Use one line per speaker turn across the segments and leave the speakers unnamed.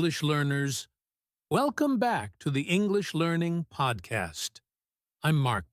English learners. Welcome back to the English Learning Podcast. I'm Mark.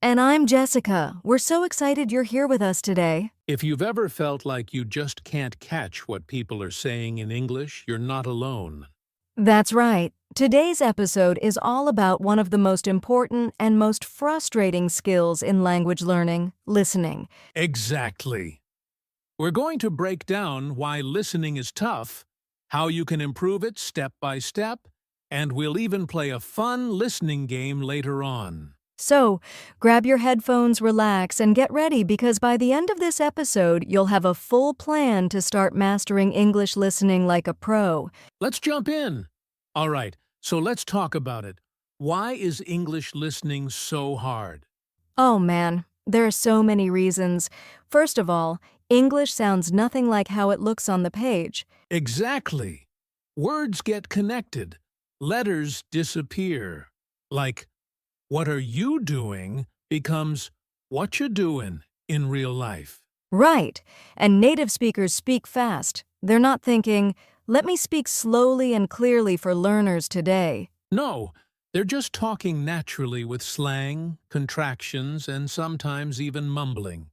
And I'm Jessica. We're so excited you're here with us today.
If you've ever felt like you just can't catch what people are saying in English, you're not alone.
That's right. Today's episode is all about one of the most important and most frustrating skills in language learning, listening.
Exactly. We're going to break down why listening is tough, how you can improve it step by step, and we'll even play a fun listening game later on.
So, grab your headphones, relax, and get ready because by the end of this episode, you'll have a full plan to start mastering English listening like a pro.
Let's jump in. All right, so let's talk about it. Why is English listening so hard?
Oh man, there are so many reasons. First of all, English sounds nothing like how it looks on the page.
Exactly. Words get connected. Letters disappear. Like, what are you doing becomes what you doing in real life.
Right, and native speakers speak fast. They're not thinking, let me speak slowly and clearly for learners today.
No, they're just talking naturally with slang, contractions, and sometimes even mumbling.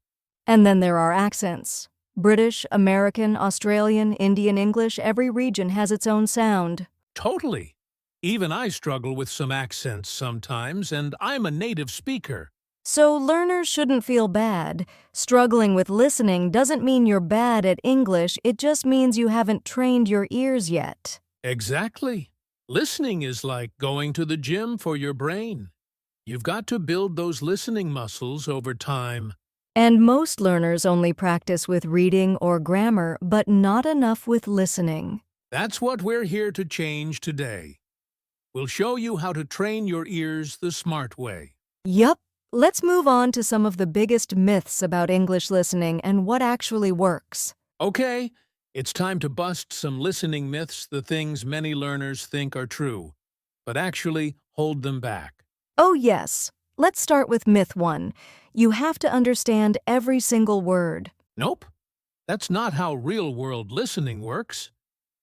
And then there are accents. British, American, Australian, Indian English, every region has its own sound.
Totally. Even I struggle with some accents sometimes, and I'm a native speaker.
So learners shouldn't feel bad. Struggling with listening doesn't mean you're bad at English, it just means you haven't trained your ears yet.
Exactly. Listening is like going to the gym for your brain. You've got to build those listening muscles over time.
And most learners only practice with reading or grammar, but not enough with listening.
That's what we're here to change today. We'll show you how to train your ears the smart way.
Yup. Let's move on to some of the biggest myths about English listening and what actually works.
Okay, it's time to bust some listening myths, the things many learners think are true, but actually hold them back.
Oh yes. Let's start with myth 1. You have to understand every single word.
Nope, that's not how real-world listening works.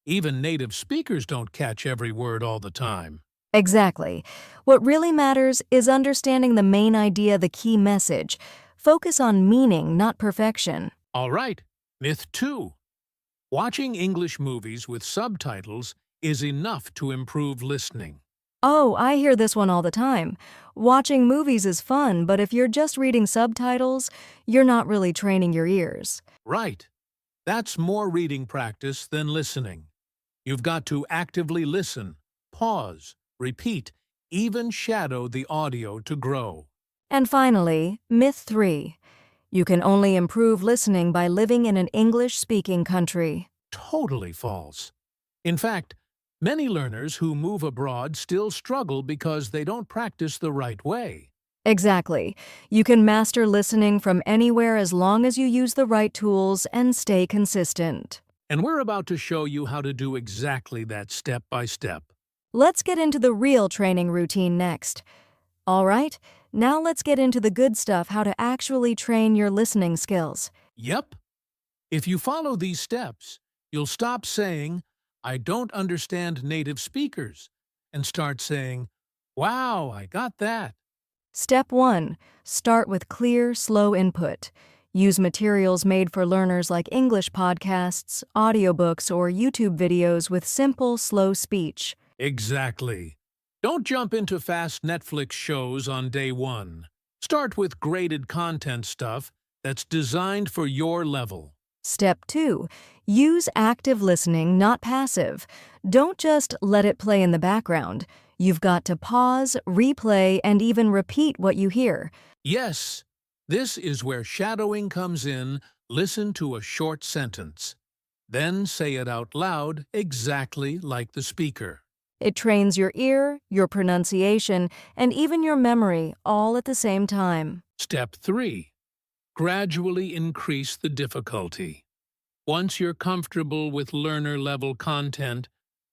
Even native speakers don't catch every word all the time.
Exactly. What really matters is understanding the main idea, the key message. Focus on meaning, not perfection.
All right, myth 2. Watching English movies with subtitles is enough to improve listening.
Oh, I hear this one all the time. Watching movies is fun, but if you're just reading subtitles, you're not really training your ears.
Right. That's more reading practice than listening. You've got to actively listen, pause, repeat, even shadow the audio to grow.
And finally, myth 3. You can only improve listening by living in an English-speaking country.
Totally false. In fact, many learners who move abroad still struggle because they don't practice the right way.
Exactly. You can master listening from anywhere as long as you use the right tools and stay consistent.
And we're about to show you how to do exactly that step by step.
Let's get into the real training routine next. All right, now let's get into the good stuff, how to actually train your listening skills.
Yep. If you follow these steps, you'll stop saying, I don't understand native speakers, and start saying, wow, I got that.
Step 1. Start with clear, slow input. Use materials made for learners like English podcasts, audiobooks, or YouTube videos with simple, slow speech.
Exactly. Don't jump into fast Netflix shows on day 1. Start with graded content stuff that's designed for your level.
Step 2. Use active listening, not passive. Don't just let it play in the background. You've got to pause, replay, and even repeat what you hear.
Yes, this is where shadowing comes in. Listen to a short sentence. Then say it out loud exactly like the speaker.
It trains your ear, your pronunciation, and even your memory all at the same time.
Step 3. Gradually increase the difficulty. Once you're comfortable with learner-level content,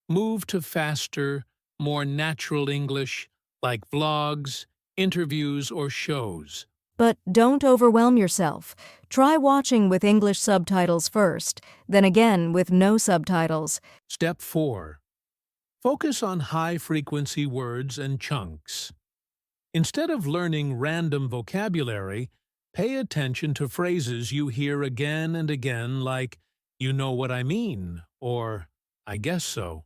move to faster, more natural English, like vlogs, interviews, or shows.
But don't overwhelm yourself. Try watching with English subtitles first, then again with no subtitles.
Step 4. Focus on high-frequency words and chunks. Instead of learning random vocabulary, pay attention to phrases you hear again and again like, "You know what I mean," or "I guess so."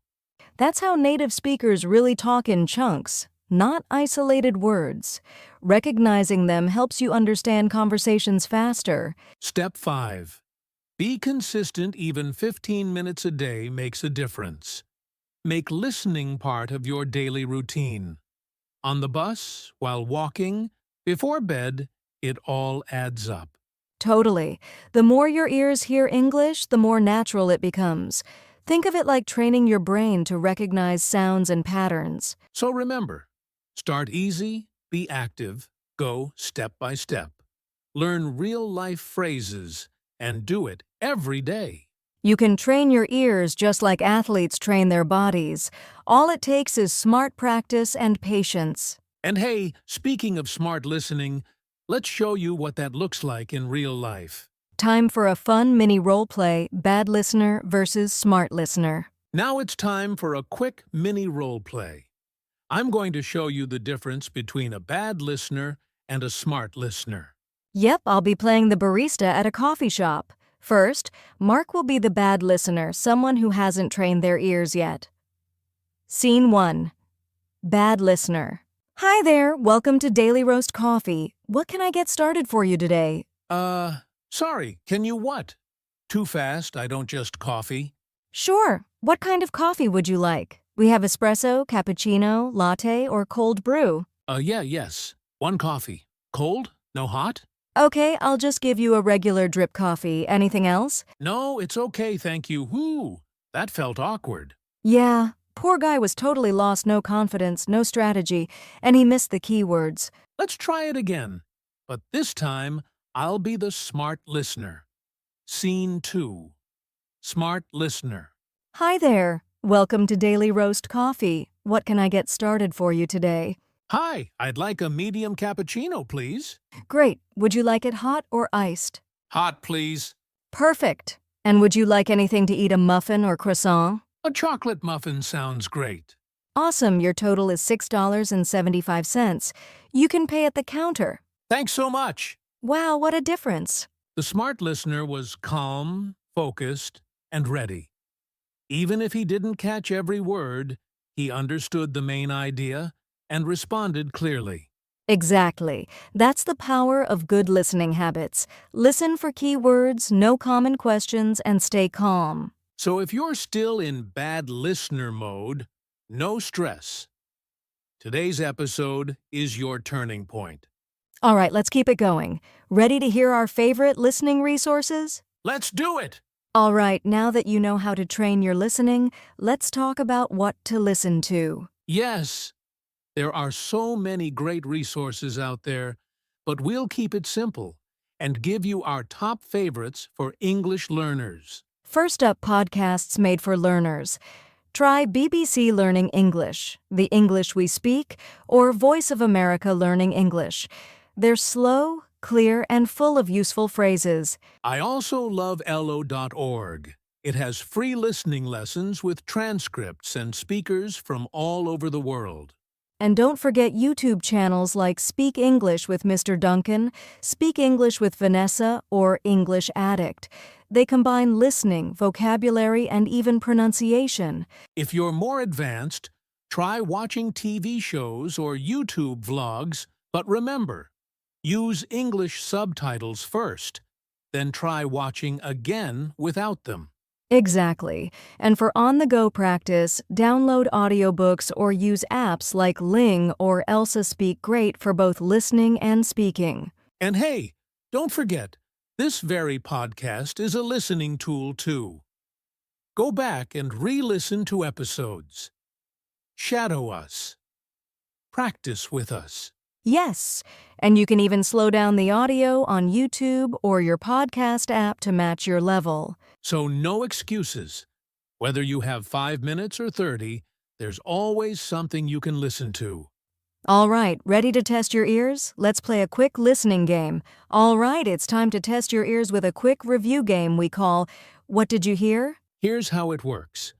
That's how native speakers really talk in chunks, not isolated words. Recognizing them helps you understand conversations faster.
Step 5. Be consistent. Even 15 minutes a day makes a difference. Make listening part of your daily routine. On the bus, while walking, before bed, it all adds up.
Totally. The more your ears hear English, the more natural it becomes. Think of it like training your brain to recognize sounds and patterns.
So remember, start easy, be active, go step by step. Learn real-life phrases and do it every day.
You can train your ears just like athletes train their bodies. All it takes is smart practice and patience.
And hey, speaking of smart listening, let's show you what that looks like in real life.
Time for a fun mini role play, bad listener versus smart listener.
Now it's time for a quick mini role play. I'm going to show you the difference between a bad listener and a smart listener.
Yep, I'll be playing the barista at a coffee shop. First, Mark will be the bad listener, someone who hasn't trained their ears yet. Scene 1. Bad listener. Hi there, welcome to Daily Roast Coffee. What can I get started for you today?
Sorry, can you what? Too fast, I don't just coffee.
Sure. What kind of coffee would you like? We have espresso, cappuccino, latte, or cold brew.
Yes. One coffee. Cold? No hot?
Okay, I'll just give you a regular drip coffee. Anything else?
No, it's okay, thank you. Whoo, that felt awkward.
Yeah, poor guy was totally lost, no confidence, no strategy, and he missed the keywords.
Let's try it again. But this time, I'll be the smart listener. Scene 2. Smart listener.
Hi there. Welcome to Daily Roast Coffee. What can I get started for you today?
Hi, I'd like a medium cappuccino, please.
Great. Would you like it hot or iced?
Hot, please.
Perfect. And would you like anything to eat, a muffin or croissant?
A chocolate muffin sounds great.
Awesome. Your total is $6.75. You can pay at the counter.
Thanks so much.
Wow, what a difference.
The smart listener was calm, focused, and ready. Even if he didn't catch every word, he understood the main idea and responded clearly.
Exactly. That's the power of good listening habits. Listen for key words, no common questions, and stay calm.
So if you're still in bad listener mode, no stress. Today's episode is your turning point.
All right, let's keep it going. Ready to hear our favorite listening resources?
Let's do it!
All right, now that you know how to train your listening, let's talk about what to listen to.
Yes, there are so many great resources out there, but we'll keep it simple and give you our top favorites for English learners.
First up, podcasts made for learners. Try BBC Learning English, The English We Speak, or Voice of America Learning English. They're slow, clear, and full of useful phrases.
I also love elo.org. It has free listening lessons with transcripts and speakers from all over the world.
And don't forget YouTube channels like Speak English with Mr. Duncan, Speak English with Vanessa, or English Addict. They combine listening, vocabulary, and even pronunciation.
If you're more advanced, try watching TV shows or YouTube vlogs, but remember, use English subtitles first, then try watching again without them.
Exactly. And for on-the-go practice, download audiobooks or use apps like Ling or Elsa Speak, great for both listening and speaking.
And hey, don't forget, this very podcast is a listening tool too. Go back and re-listen to episodes. Shadow us. Practice with us.
Yes, and you can even slow down the audio on YouTube or your podcast app to match your level.
So no excuses. Whether you have 5 minutes or 30, there's always something you can listen to.
All right, ready to test your ears? Let's play a quick listening game. All right, it's time to test your ears with a quick review game we call What Did You Hear?
Here's how it works.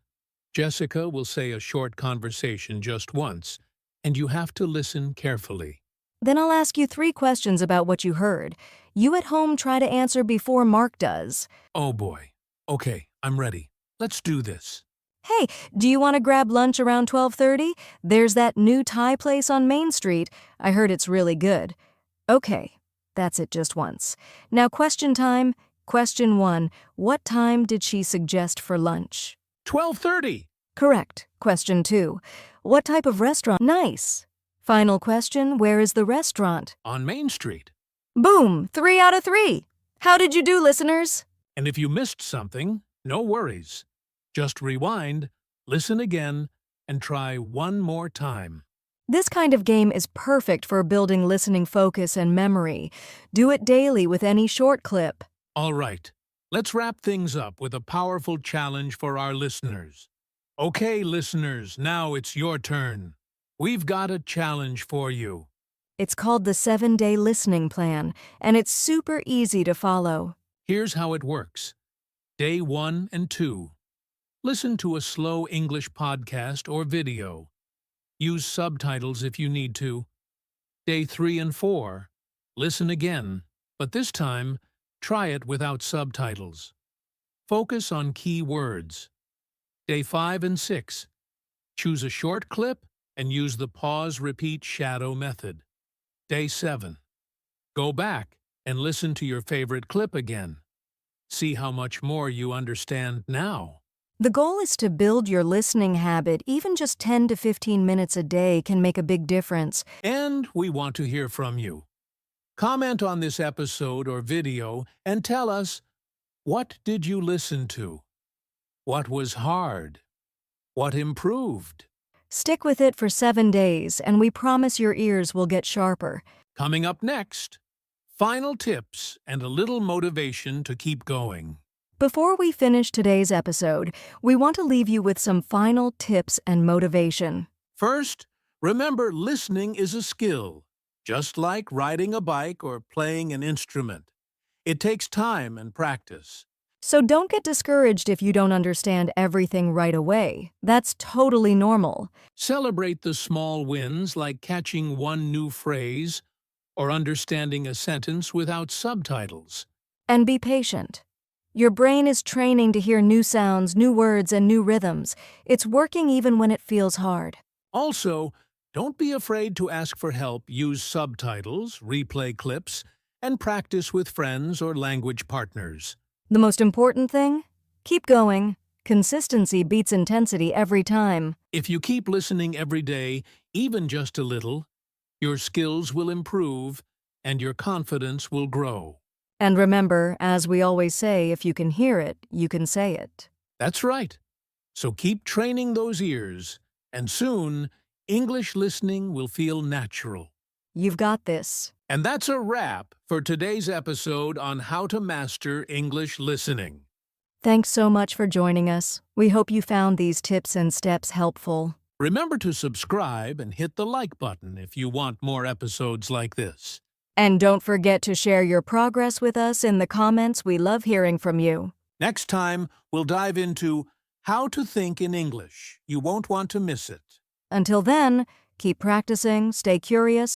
Jessica will say a short conversation just once, and you have to listen carefully.
Then I'll ask you 3 questions about what you heard. You at home try to answer before Mark does.
Oh boy. Okay, I'm ready. Let's do this.
Hey, do you want to grab lunch around 12:30? There's that new Thai place on Main Street. I heard it's really good. Okay, that's it just once. Now question time. Question 1. What time did she suggest for lunch?
12:30.
Correct. Question 2. What type of restaurant? Nice. Final question. Where is the restaurant?
On Main Street.
Boom! 3 out of 3. How did you do, listeners?
And if you missed something, no worries. Just rewind, listen again, and try one more time.
This kind of game is perfect for building listening focus and memory. Do it daily with any short clip.
All right, let's wrap things up with a powerful challenge for our listeners. Okay, listeners, now it's your turn. We've got a challenge for you.
It's called the 7-Day Listening Plan, and it's super easy to follow.
Here's how it works. Day 1 and 2. Listen to a slow English podcast or video. Use subtitles if you need to. Day 3 and 4. Listen again, but this time, try it without subtitles. Focus on key words. Day 5 and 6. Choose a short clip and use the pause-repeat shadow method. Day 7. Go back and listen to your favorite clip again. See how much more you understand now.
The goal is to build your listening habit. Even just 10 to 15 minutes a day can make a big difference.
And we want to hear from you. Comment on this episode or video and tell us, what did you listen to? What was hard? What improved?
Stick with it for 7 days, and we promise your ears will get sharper.
Coming up next, final tips and a little motivation to keep going.
Before we finish today's episode, we want to leave you with some final tips and motivation.
First, remember listening is a skill, just like riding a bike or playing an instrument. It takes time and practice.
So don't get discouraged if you don't understand everything right away. That's totally normal.
Celebrate the small wins like catching one new phrase or understanding a sentence without subtitles.
And be patient. Your brain is training to hear new sounds, new words, and new rhythms. It's working even when it feels hard.
Also, don't be afraid to ask for help. Use subtitles, replay clips, and practice with friends or language partners.
The most important thing? Keep going. Consistency beats intensity every time.
If you keep listening every day, even just a little, your skills will improve and your confidence will grow.
And remember, as we always say, if you can hear it, you can say it.
That's right. So keep training those ears, and soon, English listening will feel natural.
You've got this.
And that's a wrap for today's episode on how to master English listening.
Thanks so much for joining us. We hope you found these tips and steps helpful.
Remember to subscribe and hit the like button if you want more episodes like this.
And don't forget to share your progress with us in the comments. We love hearing from you.
Next time, we'll dive into how to think in English. You won't want to miss it.
Until then, keep practicing, stay curious,